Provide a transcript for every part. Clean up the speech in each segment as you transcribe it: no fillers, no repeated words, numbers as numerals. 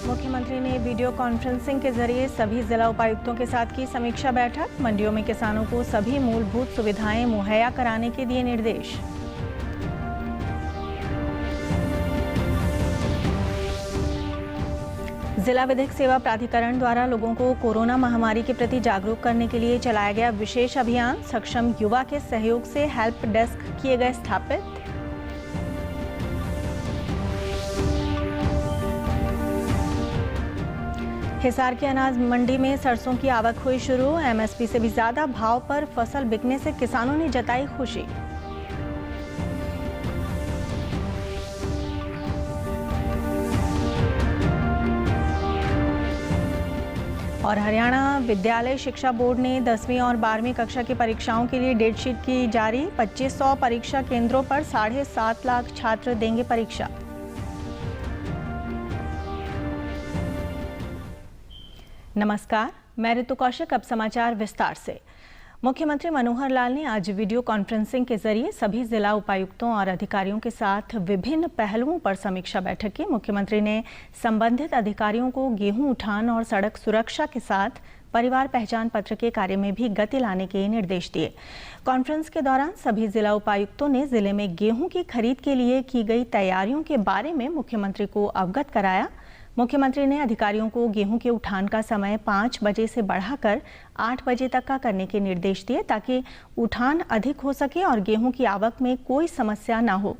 मुख्यमंत्री ने video conferencing के जरिए सभी जिला उपायुक्तों के साथ की समीक्षा बैठक। मंडियों में किसानों को सभी मूलभूत सुविधाएं मुहैया कराने के दिए निर्देश। जिला विधिक सेवा प्राधिकरण द्वारा लोगों को कोरोना महामारी के प्रति जागरूक करने के लिए चलाया गया विशेष अभियान। सक्षम युवा के सहयोग से हेल्प डेस्क किए गए स्थापित। हिसार की अनाज मंडी में सरसों की आवक हुई शुरू। एमएसपी से भी ज्यादा भाव पर फसल बिकने से किसानों ने जताई खुशी। और हरियाणा विद्यालय शिक्षा बोर्ड ने 10वीं और 12वीं कक्षा की परीक्षाओं के लिए डेट शीट की जारी। 2500 परीक्षा केंद्रों पर 7.5 लाख छात्र देंगे परीक्षा। नमस्कार, मैं ऋतु कौशिक। अब समाचार विस्तार से। मुख्यमंत्री मनोहर लाल ने आज वीडियो कॉन्फ्रेंसिंग के जरिए सभी जिला उपायुक्तों और अधिकारियों के साथ विभिन्न पहलुओं पर समीक्षा बैठक की। मुख्यमंत्री ने संबंधित अधिकारियों को गेहूं उठान और सड़क सुरक्षा के साथ परिवार पहचान पत्र के कार्य में भी गति लाने के निर्देश दिए। कॉन्फ्रेंस के दौरान सभी जिला उपायुक्तों ने जिले में गेहूं की खरीद के लिए की गई तैयारियों के बारे में मुख्यमंत्री को अवगत कराया। मुख्यमंत्री ने अधिकारियों को गेहूं के उठान का समय 5 बजे से बढ़ाकर 8 बजे तक का करने के निर्देश दिए ताकि उठान अधिक हो सके और गेहूं की आवक में कोई समस्या न हो।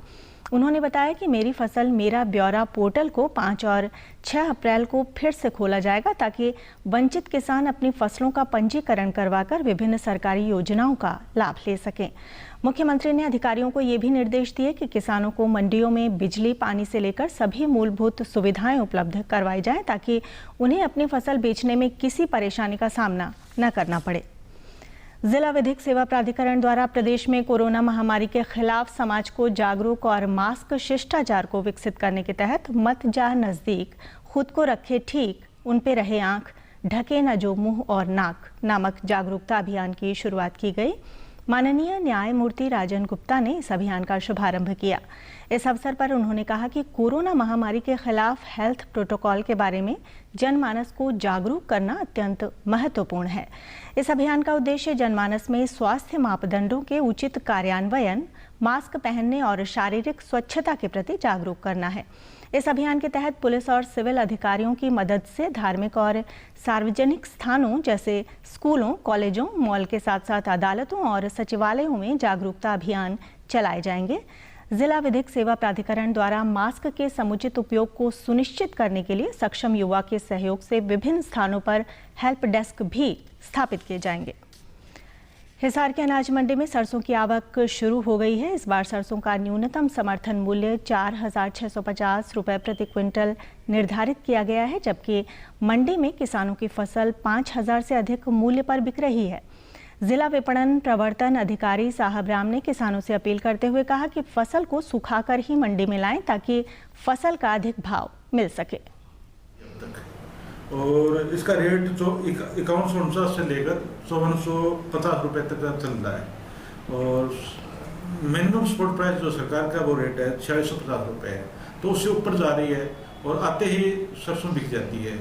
उन्होंने बताया कि मेरी फसल मेरा ब्यौरा पोर्टल को 5 और 6 अप्रैल को फिर से खोला जाएगा ताकि वंचित किसान अपनी फसलों का पंजीकरण करवाकर विभिन्न सरकारी योजनाओं का लाभ ले सकें। मुख्यमंत्री ने अधिकारियों को ये भी निर्देश दिए कि किसानों को मंडियों में बिजली, पानी से लेकर सभी मूलभूत सुविधाएं उपलब्ध करवाई जाएं ताकि उन्हें अपनी फसल बेचने में किसी परेशानी का सामना न करना पड़े। जिला विधिक सेवा प्राधिकरण द्वारा प्रदेश में कोरोना महामारी के खिलाफ समाज को जागरूक और मास्क शिष्टाचार को विकसित करने के तहत मत जा नजदीक, खुद को रखे ठीक, उन पे रहे आंख, ढके न जो मुंह और नाक नामक जागरूकता अभियान की शुरुआत की गई। माननीय न्यायमूर्ति राजन गुप्ता ने इस अभियान का शुभारंभ किया। इस अवसर पर उन्होंने कहा कि कोरोना महामारी के खिलाफ हेल्थ प्रोटोकॉल के बारे में जनमानस को जागरूक करना अत्यंत महत्वपूर्ण है। इस अभियान का उद्देश्य जनमानस में स्वास्थ्य मापदंडों के उचित कार्यान्वयन, मास्क पहनने और शारीरिक स्वच्छता के प्रति जागरूक करना है। इस अभियान के तहत पुलिस और सिविल अधिकारियों की मदद से धार्मिक और सार्वजनिक स्थानों जैसे स्कूलों, कॉलेजों, मॉल के साथ साथ अदालतों और सचिवालयों में जागरूकता अभियान चलाए जाएंगे। जिला विधिक सेवा प्राधिकरण द्वारा मास्क के समुचित उपयोग को सुनिश्चित करने के लिए सक्षम युवा के सहयोग से विभिन्न स्थानों पर हेल्प डेस्क भी स्थापित किए जाएंगे। हिसार के अनाज मंडी में सरसों की आवक शुरू हो गई है। इस बार सरसों का न्यूनतम समर्थन मूल्य 4,650 रुपये प्रति क्विंटल निर्धारित किया गया है, जबकि मंडी में किसानों की फसल 5,000 से अधिक मूल्य पर बिक रही है। जिला विपणन प्रवर्तन अधिकारी साहब राम ने किसानों से अपील करते हुए कहा कि फसल को सुखाकर ही मंडी में लाएं ताकि फसल का अधिक भाव मिल सके। और इसका रेट जो 5149 से लेकर 5450 रुपए तक का चल रहा है और मिनिमम स्पॉट प्राइस जो सरकार का वो रेट है 4650 रुपए है, तो उससे ऊपर जा रही है और आते ही सरसों बिक जाती है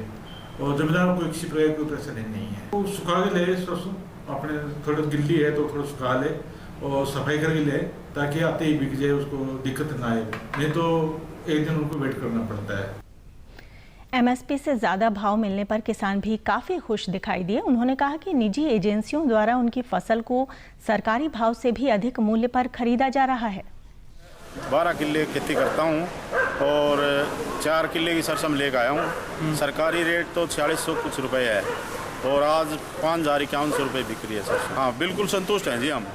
और जमींदारों को किसी प्रकार कोई परेशानी नहीं है। तो सुखा के ले सरसों, अपने थोड़ा गिल्ली है तो थोड़ा सुखा ले और सफाई करके ले ताकि आते ही बिक जाए, उसको दिक्कत ना आए, नहीं तो एक दिन उनको वेट करना पड़ता है। एमएसपी से ज्यादा भाव मिलने पर किसान भी काफी खुश दिखाई दिए। उन्होंने कहा कि निजी एजेंसियों द्वारा उनकी फसल को सरकारी भाव से भी अधिक मूल्य पर खरीदा जा रहा है। 12 किले खेती करता हूँ और 4 किले की सरसों लेकर आया हूँ। सरकारी रेट तो 4600 कुछ रुपए है और आज 5,051 रुपये बिक रही है सरसों। हाँ, बिल्कुल संतुष्ट हैं जी हम।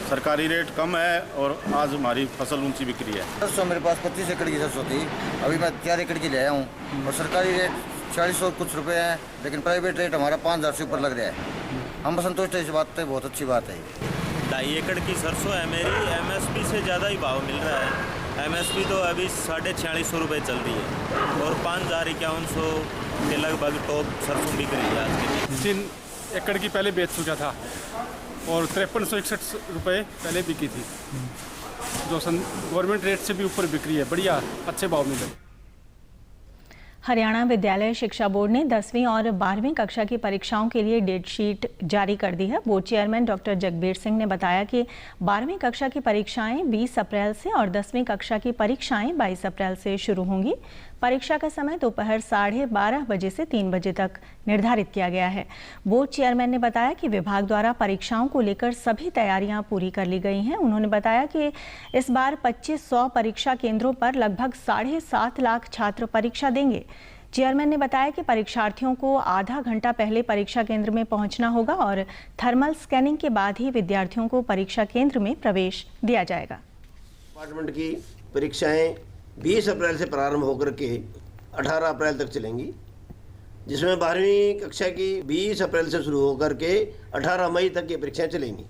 सरकारी रेट कम है और आज हमारी फसल ऊंची बिक रही है। सरसों मेरे पास 25 एकड़ की सरसों थी, अभी मैं 4 एकड़ की ले आया हूँ और सरकारी रेट 4600 कुछ रुपए है, लेकिन प्राइवेट रेट हमारा 5,000 से ऊपर लग रहा है। हम संतुष्ट है, इस बात पे बहुत अच्छी बात है। 2.5 एकड़ की सरसों है मेरी, एमएसपी से ज़्यादा ही भाव मिल रहा है। एमएसपी तो अभी 4650 रुपये चल रही है और 5,51 के लगभग टॉप सरसों बिक रही है आज के दिन। 3 एकड़ की पहले बेच चुका था और 5361 रुपये पहले बिकी थी, जो गवर्नमेंट रेट से भी ऊपर बिक्री है। बढ़िया, अच्छे भाव मिले। हरियाणा विद्यालय शिक्षा बोर्ड ने 10वीं और 12वीं कक्षा की परीक्षाओं के लिए डेट शीट जारी कर दी है। Board chairman doctor Jagbir Singh ने बताया कि 12वीं कक्षा की परीक्षाएं 20 अप्रैल से और 10वीं कक्षा की परीक्षाएं 22 अप्रैल से शुरू होंगी। परीक्षा का समय दोपहर 12:30 बजे से 3 बजे तक निर्धारित किया गया है। बोर्ड चेयरमैन ने बताया कि विभाग द्वारा परीक्षाओं को लेकर सभी तैयारियां पूरी कर ली गई हैं। उन्होंने बताया कि इस बार 2500 परीक्षा केंद्रों पर लगभग 7.5 लाख छात्र परीक्षा देंगे। चेयरमैन ने बताया कि परीक्षार्थियों को आधा घंटा पहले परीक्षा केंद्र में पहुंचना होगा और थर्मल स्कैनिंग के बाद ही विद्यार्थियों को परीक्षा केंद्र में प्रवेश दिया जाएगा। डिपार्टमेंट की परीक्षाएं 20 अप्रैल से प्रारंभ होकर के 18 अप्रैल तक चलेंगी, जिसमें 12वीं कक्षा की 20 अप्रैल से शुरू होकर के 18 मई तक ये परीक्षाएं चलेंगी।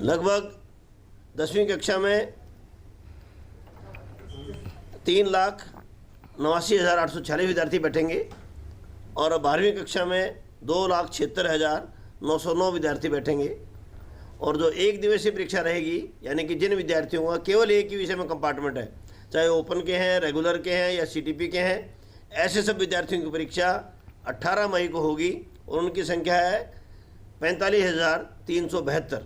लगभग 10वीं कक्षा में 3,89,846 विद्यार्थी बैठेंगे और 12वीं कक्षा में 2,76,909 विद्यार्थी बैठेंगे। और जो एक दिवसीय परीक्षा रहेगी, यानी कि जिन विद्यार्थियों का केवल एक ही विषय में कंपार्टमेंट है, चाहे ओपन के हैं, रेगुलर के हैं या सीटीपी के हैं, ऐसे सब विद्यार्थियों की परीक्षा 18 मई को होगी और उनकी संख्या है 45,372।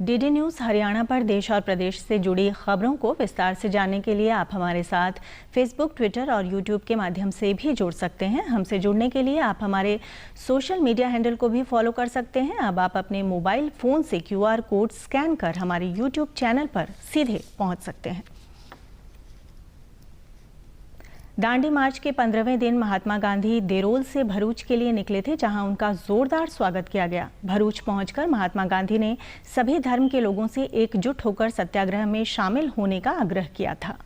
डीडी न्यूज़ हरियाणा पर देश और प्रदेश से जुड़ी खबरों को विस्तार से जानने के लिए आप हमारे साथ फेसबुक, ट्विटर और यूट्यूब के माध्यम से भी जुड़ सकते हैं। हमसे जुड़ने के लिए आप हमारे सोशल मीडिया हैंडल को भी फॉलो कर सकते हैं। अब आप अपने मोबाइल फ़ोन से QR कोड स्कैन कर हमारे यूट्यूब चैनल पर सीधे पहुंच सकते हैं। दांडी मार्च के 15वें दिन महात्मा गांधी देरोल से भरूच के लिए निकले थे, जहां उनका जोरदार स्वागत किया गया। भरूच पहुंचकर महात्मा गांधी ने सभी धर्म के लोगों से एकजुट होकर सत्याग्रह में शामिल होने का आग्रह किया था।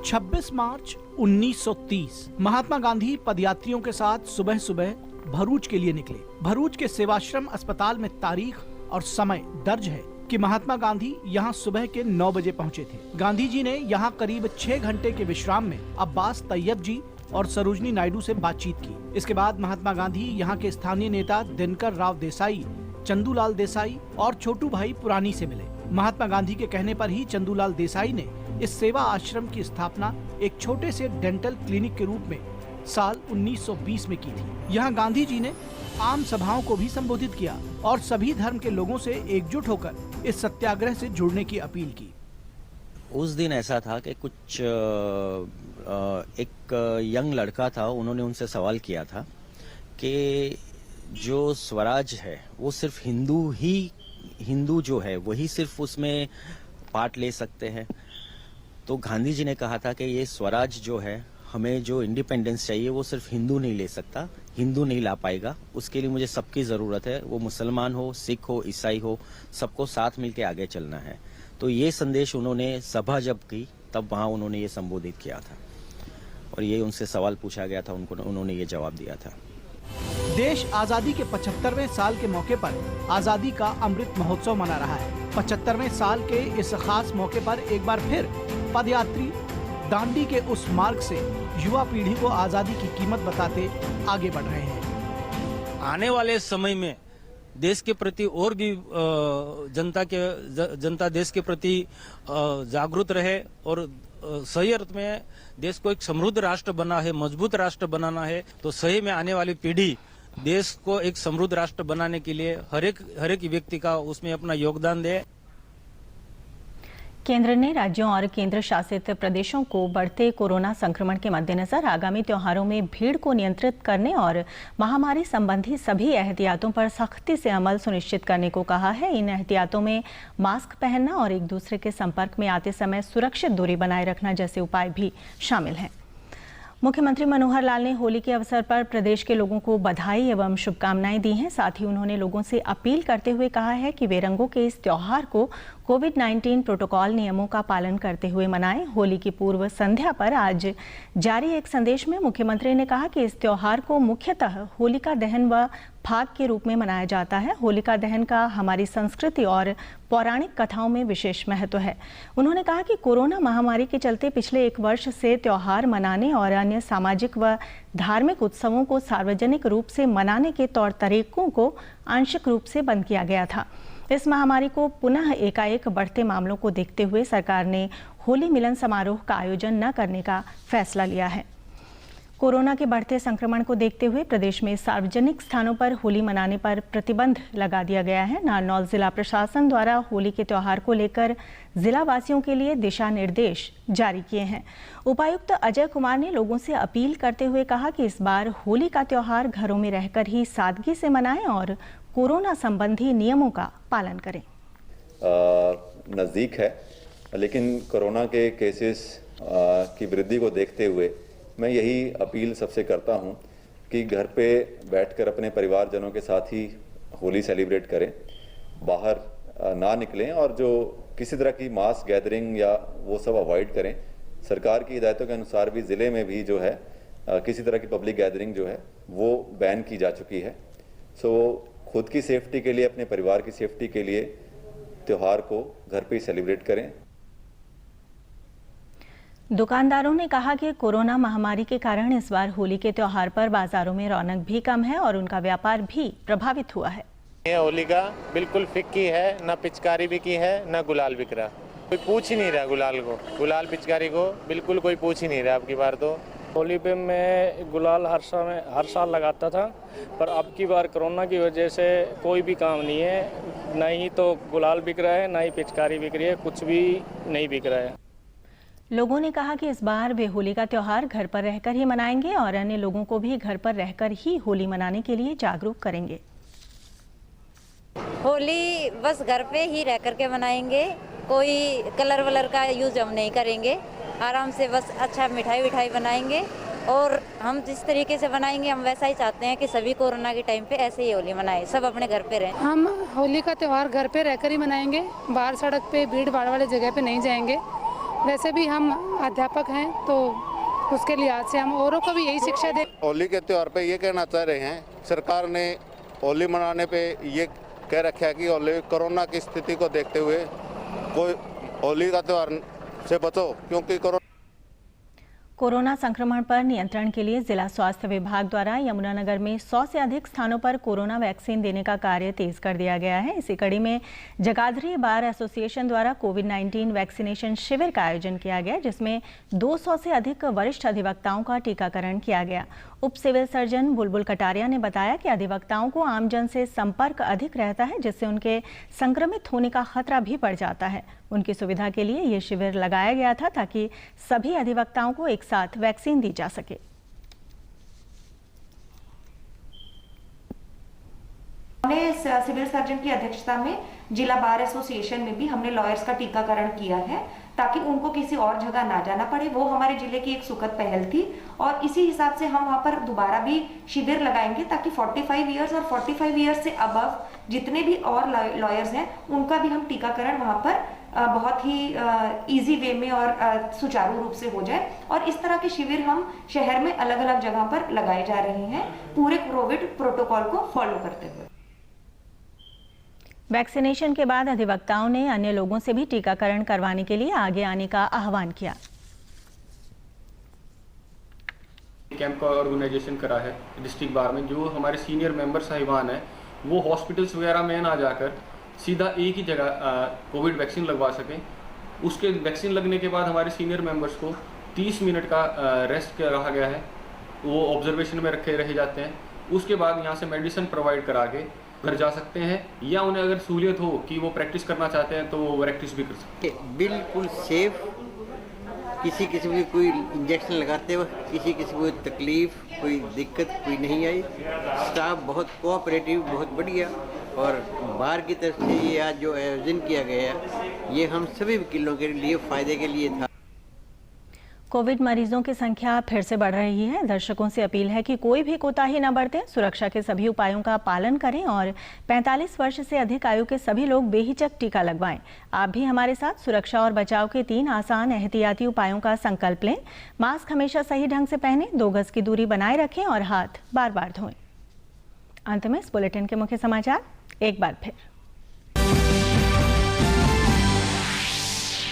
26 मार्च 1930 महात्मा गांधी पदयात्रियों के साथ सुबह सुबह भरूच के लिए निकले। भरूच के सेवाश्रम अस्पताल में तारीख और समय दर्ज है कि महात्मा गांधी यहां सुबह के 9 बजे पहुंचे थे। गांधी जी ने यहां करीब 6 घंटे के विश्राम में अब्बास तैयब जी और सरोजनी नायडू से बातचीत की। इसके बाद महात्मा गांधी यहां के स्थानीय नेता दिनकर राव देसाई, चंदूलाल देसाई और छोटू भाई पुरानी से मिले। महात्मा गांधी के कहने पर ही चंदूलाल देसाई ने इस सेवा आश्रम की स्थापना एक छोटे से डेंटल क्लिनिक के रूप में साल 1920 में की थी। यहाँ गांधी जी ने आम सभाओं को भी संबोधित किया और सभी धर्म के लोगों से एकजुट होकर इस सत्याग्रह से जुड़ने की अपील की। उस दिन ऐसा था कि कुछ एक यंग लड़का था, उन्होंने उनसे सवाल किया था कि जो स्वराज है वो सिर्फ हिंदू जो है वही सिर्फ उसमें पार्ट ले सकते हैं। तो गांधी जी ने कहा था कि ये स्वराज जो है, हमें जो इंडिपेंडेंस चाहिए वो सिर्फ हिंदू नहीं ले सकता, हिंदू नहीं ला पाएगा। उसके लिए मुझे सबकी ज़रूरत है, वो मुसलमान हो, सिख हो, ईसाई हो, सबको साथ मिलके आगे चलना है। तो ये संदेश उन्होंने सभा जब की तब वहाँ उन्होंने ये संबोधित किया था और ये उनसे सवाल पूछा गया था, उन्होंने ये जवाब दिया था। देश आजादी के 75वें साल के मौके पर आजादी का अमृत महोत्सव मना रहा है। 75वें साल के इस खास मौके पर एक बार फिर पदयात्री दांडी के उस मार्ग से युवा पीढ़ी को आजादी की कीमत बताते आगे बढ़ रहे हैं। आने वाले समय में देश के प्रति और भी जनता देश के प्रति जागरूक रहे और सही अर्थ में देश को एक समृद्ध राष्ट्र बना है, मजबूत राष्ट्र बनाना है। तो सही में आने वाली पीढ़ी देश को एक समृद्ध राष्ट्र बनाने के लिए हर एक व्यक्ति का उसमें अपना योगदान दे। केंद्र ने राज्यों और केंद्र शासित प्रदेशों को बढ़ते कोरोना संक्रमण के मद्देनजर आगामी त्योहारों में भीड़ को नियंत्रित करने और महामारी संबंधी सभी एहतियातों पर सख्ती से अमल सुनिश्चित करने को कहा है। इन एहतियातों में मास्क पहनना और एक दूसरे के संपर्क में आते समय सुरक्षित दूरी बनाए रखना जैसे उपाय भी शामिल हैं। मुख्यमंत्री मनोहर लाल ने होली के अवसर पर प्रदेश के लोगों को बधाई एवं शुभकामनाएं दी हैं। साथ ही उन्होंने लोगों से अपील करते हुए कहा है कि वे रंगों के इस त्योहार को कोविड-19 प्रोटोकॉल नियमों का पालन करते हुए मनाएं। होली की पूर्व संध्या पर आज जारी एक संदेश में मुख्यमंत्री ने कहा कि इस त्योहार को मुख्यतः होलिका दहन व फाग के रूप में मनाया जाता है। होलिका दहन का हमारी संस्कृति और पौराणिक कथाओं में विशेष महत्व है। उन्होंने कहा कि कोरोना महामारी के चलते पिछले 1 वर्ष से त्योहार मनाने और अन्य सामाजिक व धार्मिक उत्सवों को सार्वजनिक रूप से मनाने के तौर तरीकों को आंशिक रूप से बंद किया गया था। इस महामारी को पुनः एकाएक बढ़ते मामलों को देखते हुए सरकार ने होली मिलन समारोह का आयोजन न करने का फैसला लिया है। कोरोना के बढ़ते संक्रमण को देखते हुए प्रदेश में सार्वजनिक स्थानों पर होली मनाने पर प्रतिबंध लगा दिया गया है। नारनौल जिला प्रशासन द्वारा होली के त्योहार को लेकर जिला वासियों के लिए दिशा निर्देश जारी किए हैं। उपायुक्त अजय कुमार ने लोगों से अपील करते हुए कहा कि इस बार होली का त्योहार घरों में रहकर ही सादगी से मनाएं और कोरोना संबंधी नियमों का पालन करें। नज़दीक है, लेकिन कोरोना के केसेस की वृद्धि को देखते हुए मैं यही अपील सबसे करता हूं कि घर पे बैठकर अपने परिवारजनों के साथ ही होली सेलिब्रेट करें, बाहर ना निकलें और जो किसी तरह की मास गैदरिंग या वो सब अवॉइड करें। सरकार की हिदायतों के अनुसार भी ज़िले में भी जो है किसी तरह की पब्लिक गैदरिंग जो है वो बैन की जा चुकी है। सो खुद की सेफ्टी के लिए, अपने परिवार की सेफ्टी के लिए त्यौहार को घर पे ही सेलिब्रेट करें। दुकानदारों ने कहा कि कोरोना महामारी के कारण इस बार होली के त्योहार पर बाजारों में रौनक भी कम है और उनका व्यापार भी प्रभावित हुआ है। ये होली का बिल्कुल फिक्की है, ना पिचकारी बिकी है ना गुलाल बिक रहा। कोई पूछ ही नहीं रहा गुलाल को, गुलाल पिचकारी को बिल्कुल कोई पूछ ही नहीं रहा। अब की बार तो होली पे मैं गुलाल हर साल लगाता था, पर अब की बार कोरोना की वजह से कोई भी काम नहीं है। ना ही तो गुलाल बिक रहा है, ना ही पिचकारी बिक रही है, कुछ भी नहीं बिक रहा है। लोगों ने कहा कि इस बार वे होली का त्योहार घर पर रहकर ही मनाएंगे और अन्य लोगों को भी घर पर रहकर ही होली मनाने के लिए जागरूक करेंगे। होली बस घर पे ही रह कर के मनाएंगे, कोई कलर वलर का यूज हम नहीं करेंगे। आराम से बस अच्छा मिठाई बनाएंगे और हम जिस तरीके से बनाएंगे हम वैसा ही चाहते हैं कि सभी कोरोना के टाइम पे ऐसे ही होली मनाएं, सब अपने घर पे रहें। हम होली का त्यौहार घर पे रहकर ही मनाएंगे, बाहर सड़क पे भीड़ भाड़ वाले जगह पे नहीं जाएंगे। वैसे भी हम अध्यापक हैं तो उसके लिहाज से हम औरों को भी यही शिक्षा दे। होली के त्यौहार पे ये कहना चाह रहे हैं, सरकार ने होली मनाने पे ये कह रखा है कि होली कोरोना की स्थिति को देखते हुए कोई होली का त्यौहार से बचो, क्योंकि कोरोना संक्रमण पर नियंत्रण के लिए जिला स्वास्थ्य विभाग द्वारा यमुनानगर में 100 से अधिक स्थानों पर कोरोना वैक्सीन देने का कार्य तेज कर दिया गया है। इसी कड़ी में जगाधरी बार एसोसिएशन द्वारा कोविड-19 वैक्सीनेशन शिविर का आयोजन किया गया, जिसमें 200 से अधिक वरिष्ठ अधिवक्ताओं का टीकाकरण किया गया। उप सिविल सर्जन बुलबुल कटारिया ने बताया कि अधिवक्ताओं को आमजन से संपर्क अधिक रहता है, जिससे उनके संक्रमित होने का खतरा भी बढ़ जाता है। उनकी सुविधा के लिए ये शिविर लगाया गया था ताकि सभी अधिवक्ताओं को एक साथ वैक्सीन दी जा सके। हमने सिविल सर्जन की अध्यक्षता में जिला बार एसोसिएशन में भी हमने लॉयर्स का टीकाकरण किया है ताकि उनको किसी और जगह ना जाना पड़े। वो हमारे जिले की एक सुखद पहल थी और इसी हिसाब से हम वहाँ पर दोबारा भी शिविर लगाएंगे ताकि 45 इयर्स और 45 इयर्स से अबव जितने भी और लॉयर्स हैं उनका भी हम टीकाकरण वहाँ पर बहुत ही इजी वे में और सुचारू रूप से हो जाए। और इस तरह के शिविर हम शहर में अलग अलग जगह पर लगाए जा रहे हैं पूरे कोविड प्रोटोकॉल को फॉलो करते हुए। वैक्सीनेशन के बाद अधिवक्ताओं ने अन्य लोगों से भी टीकाकरण करवाने के लिए आगे आने का आह्वान किया। कैंप का ऑर्गेनाइजेशन करा है डिस्ट्रिक्ट बार में। जो हमारे सीनियर मेंबर साहिबान हैं वो हॉस्पिटल्स वगैरह में ना जाकर सीधा एक ही जगह कोविड वैक्सीन लगवा सकें। उसके वैक्सीन लगने के बाद हमारे सीनियर मेंबर्स को 30 मिनट का रेस्ट रखा गया है, वो ऑब्जर्वेशन में रहे जाते हैं। उसके बाद यहाँ से मेडिसिन प्रोवाइड करा के घर जा सकते हैं, या उन्हें अगर सहूलियत हो कि वो प्रैक्टिस करना चाहते हैं तो वो प्रैक्टिस भी कर सकते हैं। बिल्कुल सेफ, किसी किस्म की कोई इंजेक्शन लगाते वक्त किसी किस्म की कोई तकलीफ, कोई दिक्कत कोई नहीं आई। स्टाफ बहुत कोऑपरेटिव, बहुत बढ़िया। और बार की तरफ से ये आज जो आयोजन किया गया ये हम सभी वकीलों के लिए फ़ायदे के लिए था। कोविड मरीजों की संख्या फिर से बढ़ रही है। दर्शकों से अपील है कि कोई भी कोताही न बरतें, सुरक्षा के सभी उपायों का पालन करें और 45 वर्ष से अधिक आयु के सभी लोग बेहिचक टीका लगवाएं। आप भी हमारे साथ सुरक्षा और बचाव के 3 आसान एहतियाती उपायों का संकल्प लें। मास्क हमेशा सही ढंग से पहनें, 2 गज की दूरी बनाए रखें और हाथ बार बार धोएं। अंत में इस बुलेटिन के मुख्य समाचार एक बार फिर।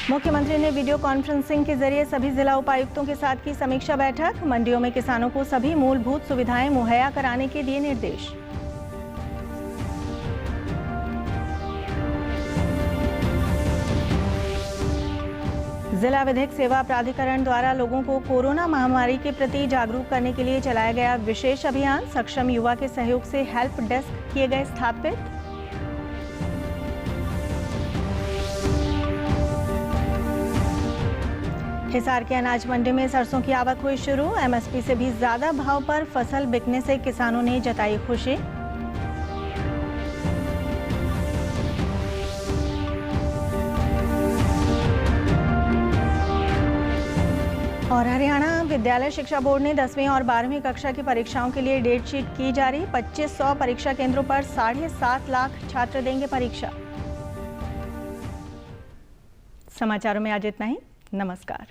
मुख्यमंत्री ने वीडियो कॉन्फ्रेंसिंग के जरिए सभी जिला उपायुक्तों के साथ की समीक्षा बैठक। मंडियों में किसानों को सभी मूलभूत सुविधाएं मुहैया कराने के दिए निर्देश। जिला विधिक सेवा प्राधिकरण द्वारा लोगों को कोरोना महामारी के प्रति जागरूक करने के लिए चलाया गया विशेष अभियान। सक्षम युवा के सहयोग से हेल्प डेस्क किए गए स्थापित। हिसार के अनाज मंडी में सरसों की आवक हुई शुरू। एमएसपी से भी ज्यादा भाव पर फसल बिकने से किसानों ने जताई खुशी। और हरियाणा विद्यालय शिक्षा बोर्ड ने 10वीं और 12वीं कक्षा की परीक्षाओं के लिए डेट शीट की जारी। 2500 परीक्षा केंद्रों पर 7.5 लाख छात्र देंगे परीक्षा। समाचारों में आज इतना ही। नमस्कार।